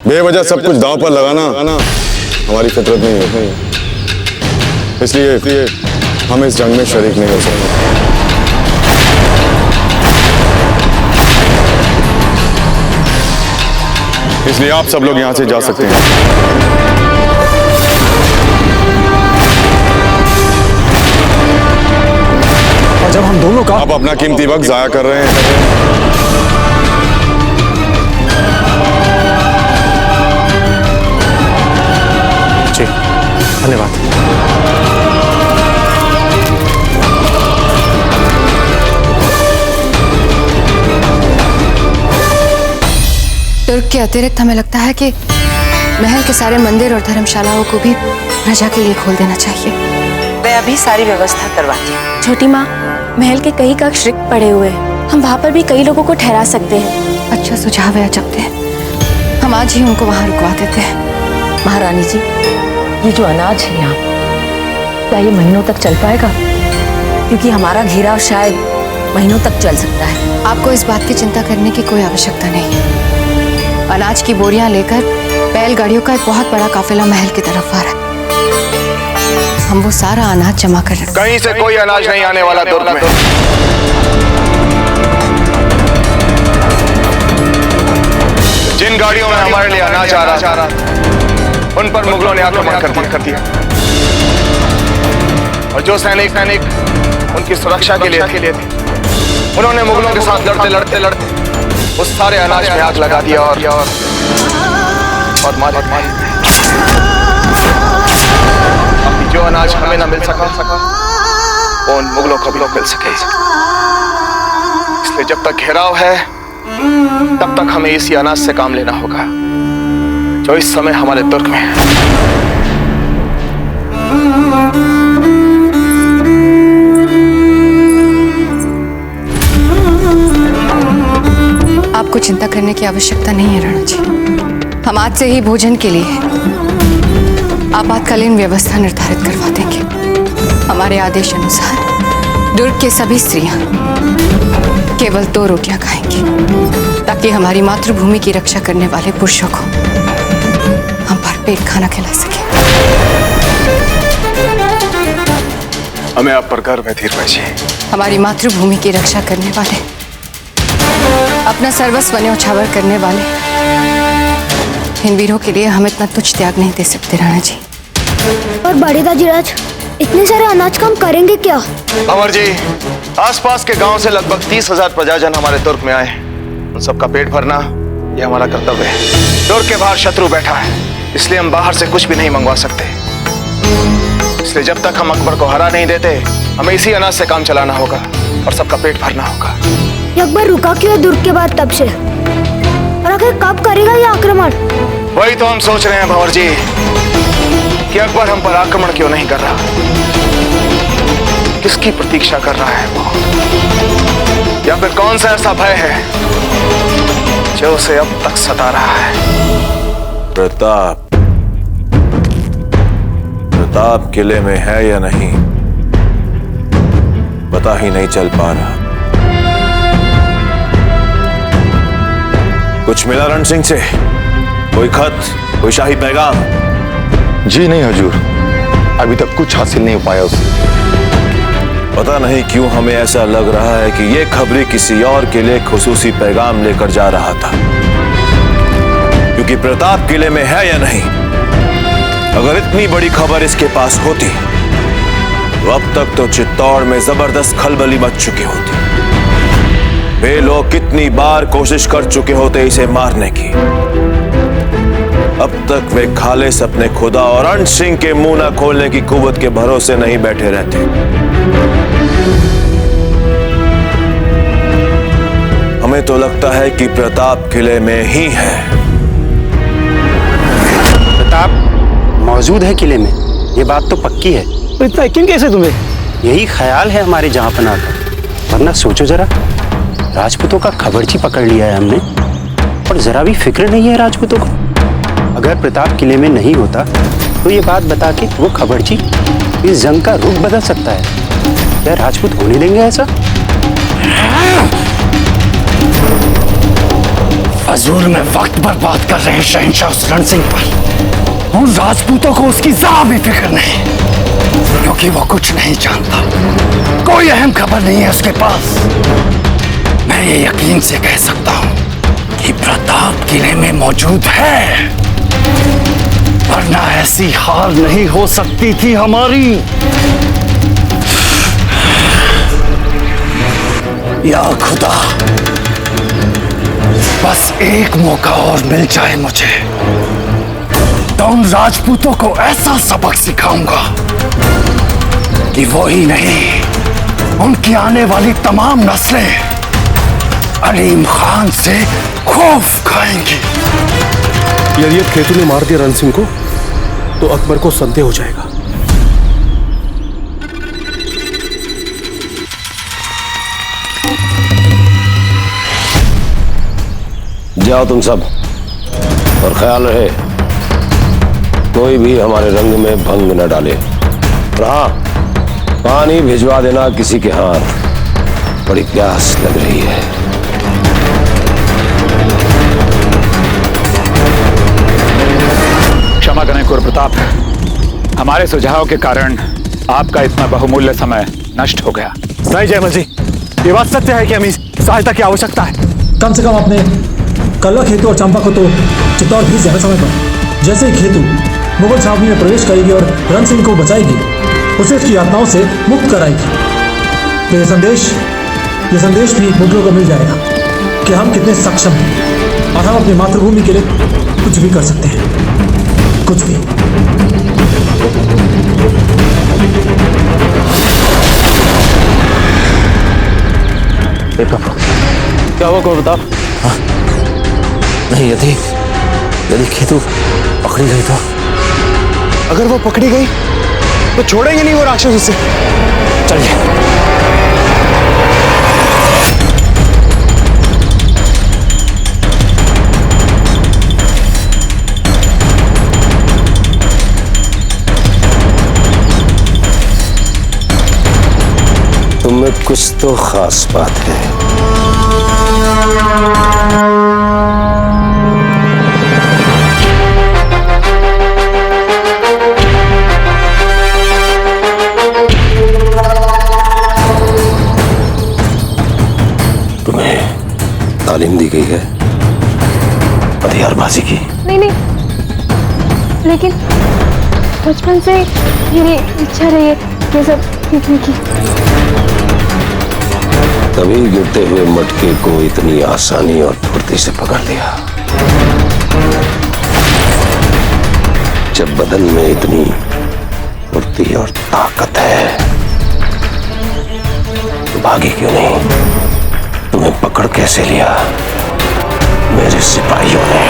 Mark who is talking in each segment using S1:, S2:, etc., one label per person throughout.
S1: बेवजह सब कुछ दांव पर लगाना हमारी फितरत नहीं है, इसलिए हम इस जंग में शरीक नहीं हो सकते। इसलिए आप सब लोग यहां से जा सकते हैं।
S2: और जब हम दोनों का
S1: आप अपना कीमती वक्त जाया कर रहे हैं।
S2: जी धन्यवाद।
S3: तुर्क के अतिरिक्त हमें लगता है कि महल के सारे मंदिर और धर्मशालाओं को भी प्रजा के लिए खोल देना चाहिए।
S4: मैं अभी सारी व्यवस्था करवाती हूँ।
S5: छोटी माँ, महल के कई कक्ष रिक्त पड़े हुए हैं, हम वहाँ पर भी कई लोगों को ठहरा सकते हैं।
S3: अच्छा सुझाव है अजबते, हम आज ही उनको वहाँ रुकवा देते हैं।
S6: महारानी जी, ये जो अनाज है यहाँ, क्या ये महीनों तक चल पाएगा? क्योंकि हमारा घेराव शायद महीनों तक चल सकता है।
S3: आपको इस बात की चिंता करने की कोई आवश्यकता नहीं है। अनाज की बोरियां लेकर बैलगाड़ियों का एक बहुत बड़ा काफिला महल की तरफ आ रहा है। हम वो सारा अनाज जमा कर रहे।
S7: कहीं से कोई अनाज नहीं आने वाला तुर्क में। जिन गाड़ियों में हमारे लिए अनाज आ रहा उन पर मुगलों ने आक्रमण कर दिया और जो सैनिक उनकी सुरक्षा के लिए थे उन्होंने मुगलों के साथ लड़ते उस सारे अनाज में आग लगा दिया और मार जो अनाज हमें न मिल सका वो उन मुगलों को भी मिल सके। इसलिए जब तक घेराव है तब तक हमें इसी अनाज से काम लेना होगा जो इस समय हमारे तुर्क में है।
S3: आपको चिंता करने की आवश्यकता नहीं है राणा जी। हम आज से ही भोजन के लिए आपातकालीन व्यवस्था निर्धारित करवा देंगे। हमारे आदेश अनुसार दुर्ग के सभी स्त्रियां केवल 2 रोटियां खाएंगी ताकि हमारी मातृभूमि की रक्षा करने वाले पुरुषों को हम भरपेट खाना खिला सके।
S7: हमें आप पर गर्व है धीरज जी।
S3: हमारी मातृभूमि की रक्षा करने वाले, अपना सर्वस्व न्यौछावर करने वाले इन वीरों के लिए हम इतना तुच्छ त्याग नहीं दे सकते राणा जी।
S5: और बड़े दाजीराज, इतने सारे अनाज का हम करेंगे क्या?
S7: अमर जी, आसपास के गांव से लगभग 30,000 प्रजाजन हमारे तुर्क में आए। उन सबका पेट भरना ये हमारा कर्तव्य है। तुर्क के बाहर शत्रु बैठा है, इसलिए हम बाहर से कुछ भी नहीं मंगवा सकते। इसलिए जब तक हम अकबर को हरा नहीं देते हमें इसी अनाज से काम चलाना होगा और सबका पेट भरना होगा।
S5: अकबर रुका क्यों है दुर्ग के बाद तब से? और आखिर कब करेगा ये आक्रमण?
S7: वही तो हम सोच रहे हैं भंवर जी कि अकबर हम पर आक्रमण क्यों नहीं कर रहा। किसकी प्रतीक्षा कर रहा है वो, या फिर कौन सा ऐसा भय है जो उसे अब तक सता रहा है?
S8: प्रताप किले में है या नहीं पता ही नहीं चल पा रहा। कुछ मिला रण सिंह से? कोई खत, कोई शाही पैगाम?
S1: जी नहीं हजूर, अभी तक कुछ हासिल नहीं हो पाया उसे।
S8: पता नहीं क्यों हमें ऐसा लग रहा है कि यह खबरी किसी और के लिए खुसूसी पैगाम लेकर जा रहा था। क्योंकि प्रताप किले में है या नहीं, अगर इतनी बड़ी खबर इसके पास होती तो अब तक तो चित्तौड़ में जबरदस्त खलबली मच चुकी होती। वे लोग कितनी बार कोशिश कर चुके होते इसे मारने की। अब तक वे खालिस अपने खुदा और रण सिंह के मुंह न खोलने की कुव्वत के भरोसे नहीं बैठे रहते। हमें तो लगता है कि प्रताप किले में ही है।
S2: प्रताप मौजूद है किले में, ये बात तो पक्की है। तो इतना यकीन कैसे तुम्हें? यही ख्याल है हमारे जहांपनाह का। वरना सोचो जरा, राजपूतों का खबरची पकड़ लिया है हमने और जरा भी फिक्र नहीं है राजपूतों को। अगर प्रताप किले में नहीं होता तो ये बात बता के वो खबरची इस जंग का रुख बदल सकता है। क्या राजपूत होने देंगे ऐसा? फजूल में वक्त बर्बाद कर रहे हैं शहंशाह उस रण सिंह पर। उन राजपूतों को उसकी जरा भी फिक्र नहीं, क्योंकि वो कुछ नहीं जानता, कोई अहम खबर नहीं है उसके पास। मैं ये यकीन से कह सकता हूं कि प्रताप किले में मौजूद है, वरना ऐसी हाल नहीं हो सकती थी हमारी। या खुदा, बस एक मौका और मिल जाए मुझे, तो उन राजपूतों को ऐसा सबक सिखाऊंगा कि वो ही नहीं, उनकी आने वाली तमाम नस्लें अलीम खान से खौफ खाएंगी।
S9: यदि खेतू ने मार दिया रण सिंह को तो अकबर को संदेह हो जाएगा।
S8: जाओ तुम सब, और ख्याल रहे कोई भी हमारे रंग में भंग न डाले। और हाँ, पानी भिजवा देना किसी के हाथ, बड़ी प्यास लग रही है।
S10: क्षमा करें कुंवर प्रताप, हमारे सुझाव के कारण आपका इतना बहुमूल्य समय नष्ट हो गया।
S9: नहीं जयमल जी, ये बात सत्य है कि हमें सहायता की आवश्यकता है।
S11: कम से कम आपने कल्वा, खेतू और चंपा को तो चित्तौड़ भेज दिया समय पर। जैसे ही खेतू मुगल छावनी में प्रवेश करेगी और रण सिंह को बचाएगी, उसे उसकी यातनाओं से मुक्त कराएगी, तो ये संदेश भी मुगलों को मिल जाएगा कि हम कितने सक्षम हैं और हम अपनी मातृभूमि के लिए कुछ भी कर सकते हैं, कुछ भी।
S9: क्या हुआ कुंवर प्रताप?
S8: नहीं, यदि खेतू पकड़ी गई तो?
S9: अगर वो पकड़ी गई तो छोड़ेंगे नहीं वो राक्षस उसे। चलिए।
S8: तुम्हें कुछ तो खास बात है। तालीम दी गई है हथियारबाजी की?
S5: नहीं, लेकिन बचपन से मेरी इच्छा रही है ये सब सीखने की।
S8: तभी गिरते हुए मटके को इतनी आसानी और फुर्ती से पकड़ लिया। जब बदन में इतनी फुर्ती और ताकत है तो भागी क्यों नहीं? तुम्हें पकड़ कैसे लिया मेरे सिपाहियों ने?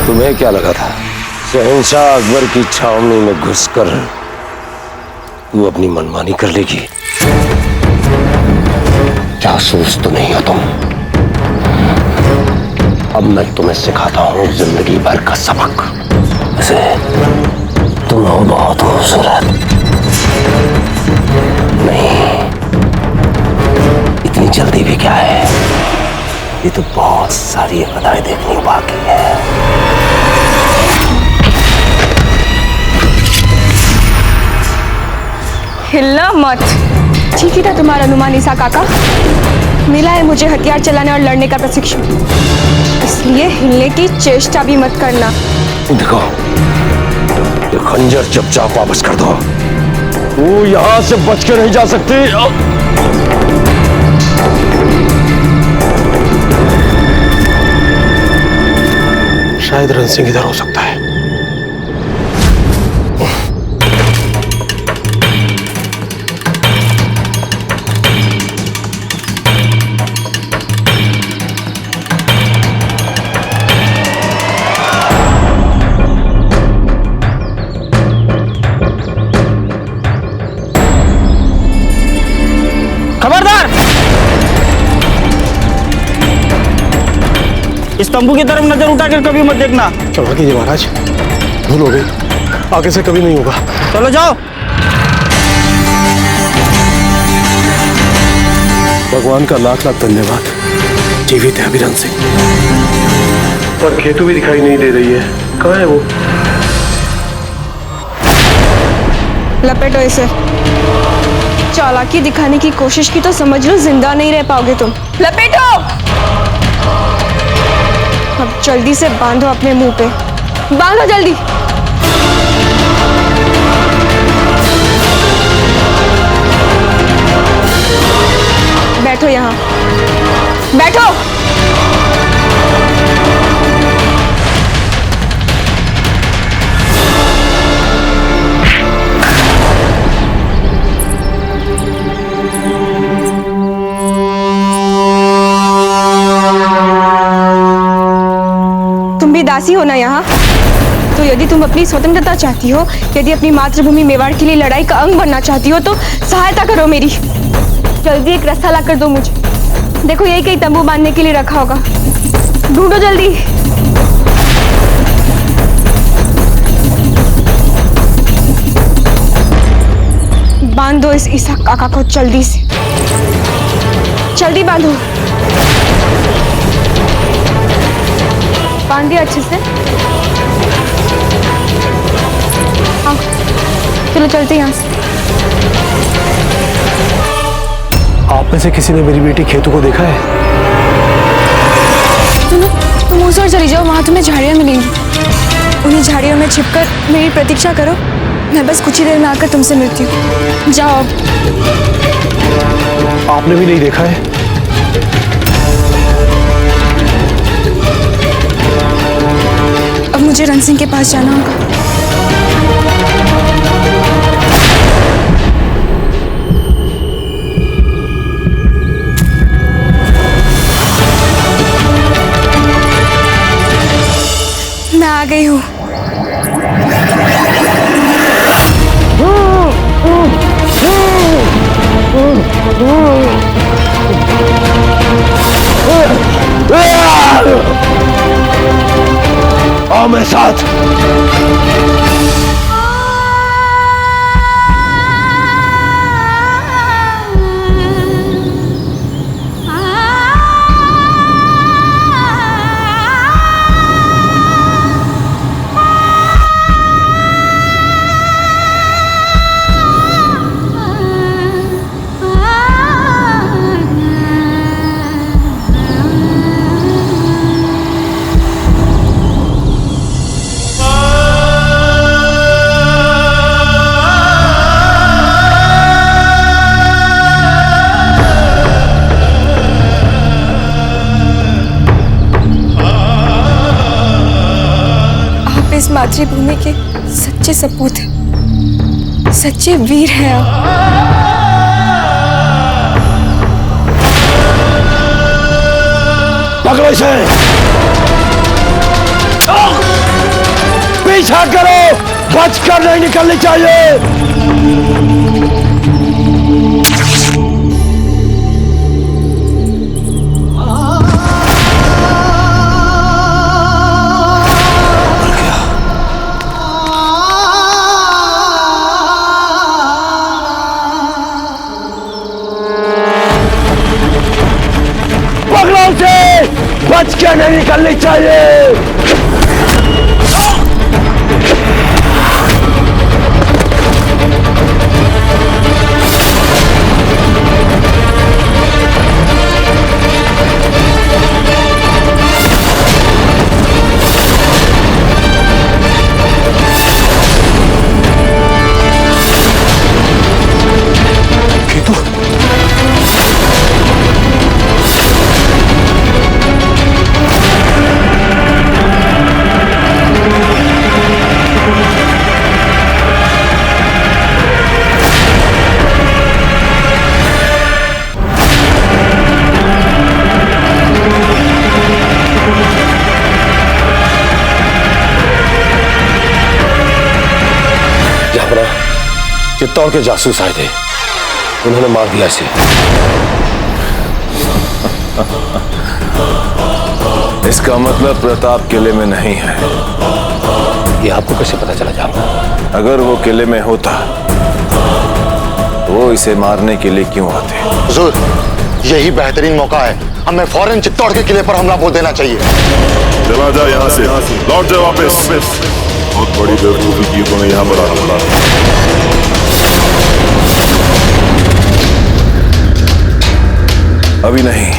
S8: तुम्हें क्या लगा था शहंशाह अकबर की छावनी में घुसकर तू अपनी मनमानी कर लेगी? जासूस तो नहीं हो तुम। अब मैं तुम्हें सिखाता हूं जिंदगी भर का सबक। वैसे तुम हो बहुत खूबसूरत। नहीं, इतनी जल्दी भी क्या है, ये तो बहुत सारी अदाएं देखनी बाकी है।
S5: हिलना मत। ठीक ही था तुम्हारा अनुमान ईसा काका। मिला है मुझे हथियार चलाने और लड़ने का प्रशिक्षण, इसलिए हिलने की चेष्टा भी मत करना।
S8: देखो, ये खंजर चुपचाप वापस कर दो। वो यहां से बच के नहीं जा सकती।
S9: शायद रण सिंह इधर हो सकता है।
S2: खबरदार! इस तंबू की तरफ नजर उठाकर कभी मत देखना।
S9: क्षमा कीजिए महाराज, भूल हो गई, आगे से कभी नहीं होगा।
S2: चलो जाओ।
S9: भगवान का लाख लाख धन्यवाद। जीवित है अभिरन सिंह, पर खेतू भी दिखाई नहीं दे रही है। कहाँ है वो?
S5: लपेटो इसे। चालाकी दिखाने की कोशिश की तो समझ लो जिंदा नहीं रह पाओगे तुम। लपेटो। अब जल्दी से बांधो अपने मुंह पे, बांधो जल्दी। बैठो यहाँ, बैठो। तुम भी दासी हो ना यहाँ? तो यदि तुम अपनी स्वतंत्रता चाहती हो, यदि अपनी मातृभूमि मेवाड़ के लिए लड़ाई का अंग बनना चाहती हो, तो सहायता करो मेरी। जल्दी एक रास्ता ला कर दो मुझे। देखो यही कहीं तंबू बांधने के लिए रखा होगा, ढूंढो जल्दी। बांध दो इस ईसा काका को जल्दी से, जल्दी बांधो। बांध दिया अच्छे से? हाँ, चलो चलते यहाँ से।
S9: आप में से किसी ने मेरी बेटी खेतू को देखा है?
S5: तुम उस ओर चली जाओ, वहां तुम्हें झाड़ियां मिलेंगी। उन्हीं झाड़ियों में छिपकर मेरी प्रतीक्षा करो। मैं बस कुछ ही देर में आकर तुमसे मिलती हूँ। जाओ अब।
S9: आपने भी नहीं देखा है?
S5: अब मुझे रण सिंह के पास जाना होगा। मैं आ गई हूँ।
S9: आओ मेरे साथ।
S5: इस मातृभूमि के सच्चे सपूत हैं, सच्चे वीर हैं आप।
S9: पकड़ो इसे, पीछा करो, बचकर नहीं निकलनी चाहिए। बच के नहीं निकलनी चाहिए। चित्तौड़ के जासूस आए थे, उन्होंने मार दिया इसे।
S8: इसका मतलब प्रताप किले में नहीं है।
S9: ये आपको कैसे पता चला जाए?
S8: अगर वो किले में होता तो वो इसे मारने के लिए क्यों आते?
S1: हुजूर, यही बेहतरीन मौका है हमें फौरन चित्तौड़ के किले पर हमला बोल देना चाहिए।
S8: चला जा यहाँ से, लौट जा वापस। बहुत बड़ी बेवकूफी की तूने यहाँ पर आना पड़ा। अभी नहीं,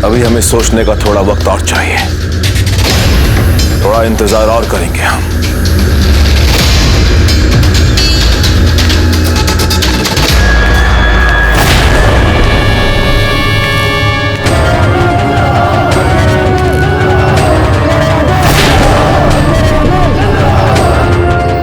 S8: अभी हमें सोचने का थोड़ा वक्त और चाहिए। थोड़ा इंतजार और करेंगे हम।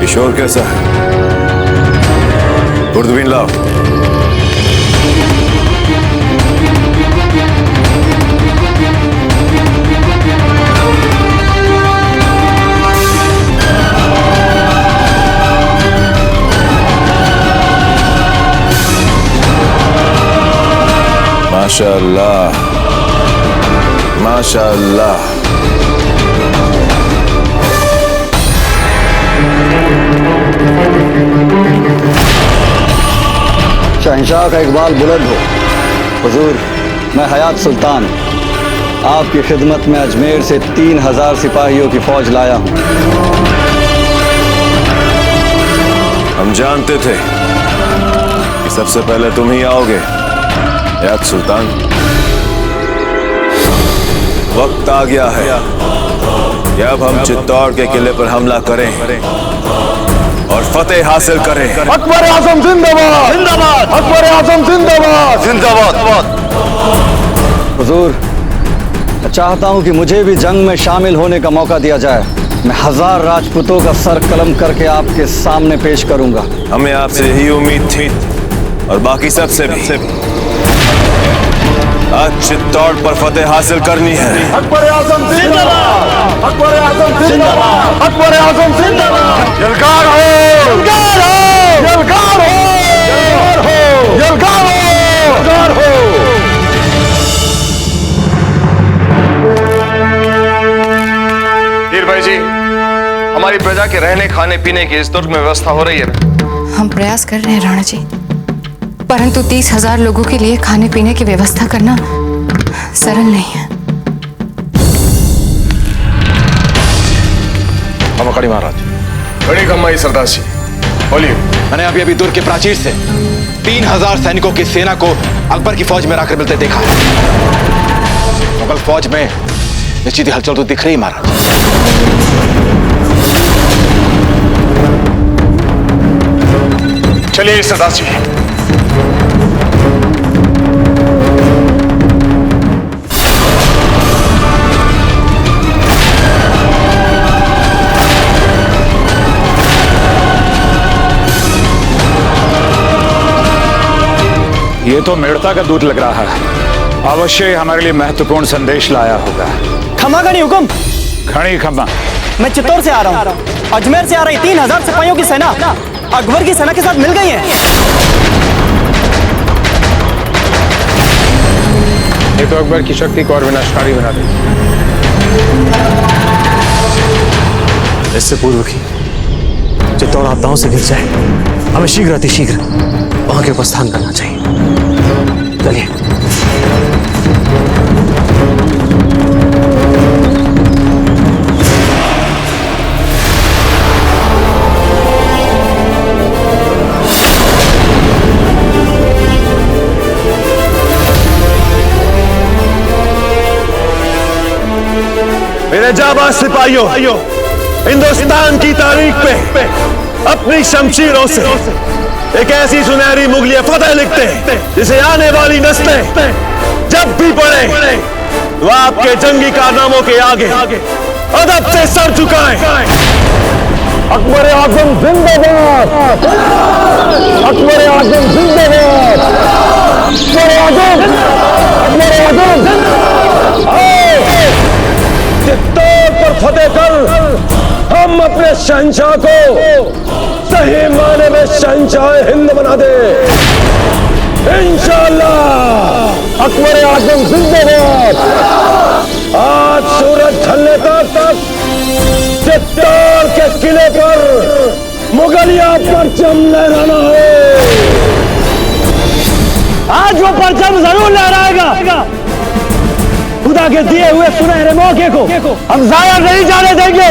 S8: किशोर कैसा है? दूरबीन लाओ। माशाअल्लाह, माशाअल्लाह।
S12: शहंशाह का इकबाल बुलंद हो। हुजूर, मैं हयात सुल्तान आपकी खिदमत में अजमेर से 3000 सिपाहियों की फौज लाया हूं।
S8: हम जानते थे कि सबसे पहले तुम ही आओगे हयात सुल्तान। वक्त आ गया है कि अब हम चित्तौड़ के किले पर हमला करें और फतेह हासिल करें।
S1: अकबर आजम जिंदाबाद, जिंदाबाद। अकबर आजम जिंदाबाद, जिंदाबाद।
S12: हुजूर, मैं चाहता हूं कि मुझे भी जंग में शामिल होने का मौका दिया जाए। मैं 1000 राजपूतों का सर कलम करके आपके सामने पेश करूंगा।
S8: हमें आपसे यही उम्मीद थी और बाकी सबसे भी। आज चित्तौड़ पर फतेह हासिल करनी है।
S1: अकबर आजम जिंदाबाद, अकबर आजम जिंदाबाद, अकबर आजम जिंदाबाद। यलकार हो, यलकार हो, यलकार हो, यलकार हो, यलकार हो, यलकार हो।
S7: हीर भाई जी, हमारी प्रजा के रहने खाने पीने की इस दुर्ग में व्यवस्था हो रही है।
S3: हम प्रयास कर रहे हैं राणा जी, परंतु 30,000 लोगों के लिए खाने पीने की व्यवस्था करना सरल नहीं है।
S7: हम अकड़ी महाराज, बड़ी गम्माई सरदार जी, बोलिए।
S9: मैंने अभी अभी दुर्ग के प्राचीर से 3000 सैनिकों की सेना को अकबर की फौज में आकर मिलते देखा है। मुगल फौज में निश्चित हलचल तो दिख रही महाराज।
S7: चलिए सरदार जी।
S10: ये तो मेड़ता का दूध लग रहा है। अवश्य हमारे लिए महत्वपूर्ण संदेश लाया होगा।
S13: खमा गणी हुकुम।
S10: खड़ी खमा।
S13: मैं चित्तौड़ से आ रहा हूँ। अजमेर से आ रही 3000 सिपाहियों की सेना अकबर की सेना के साथ मिल गई है।
S9: ये तो अकबर की शक्ति को और विनाशकारी बना दे।
S11: इससे पूर्व की चित्तौड़ आपदाओं से घिर जाए, हमें शीघ्र अतिशीघ्र वहां के उपस्थान करना चाहिए। चलिए।
S8: मेरे जाबाज सिपाहियों, हिंदुस्तान की तारीख पे अपनी शमशीरों से एक ऐसी सुनहरी मुगलिया फतेह लिखते हैं जिसे आने वाली नस्लें जब भी पढ़े तो आपके जंगी कारनामों के आगे अदब से सर झुकाएं।
S1: अकबर आजम जिंदाबाद, अकबर आजम जिंदाबाद, अकबर आजम, अकबर आजम।
S8: चित्तौड़ पर फतेह कर हम अपने शहंशाह को सही माने में शहंशाह हिंद बना दे इंशाअल्लाह।
S1: अकबर आजम जिंदाबाद।
S8: आज सूरज ढलने तक चित्तौड़ के किले पर मुगलिया परचम लहराना है।
S13: आज वो परचम जरूर लहराएगा।
S1: खुदा के दिए हुए सुनहरे मौके को हम जाया नहीं जाने देंगे।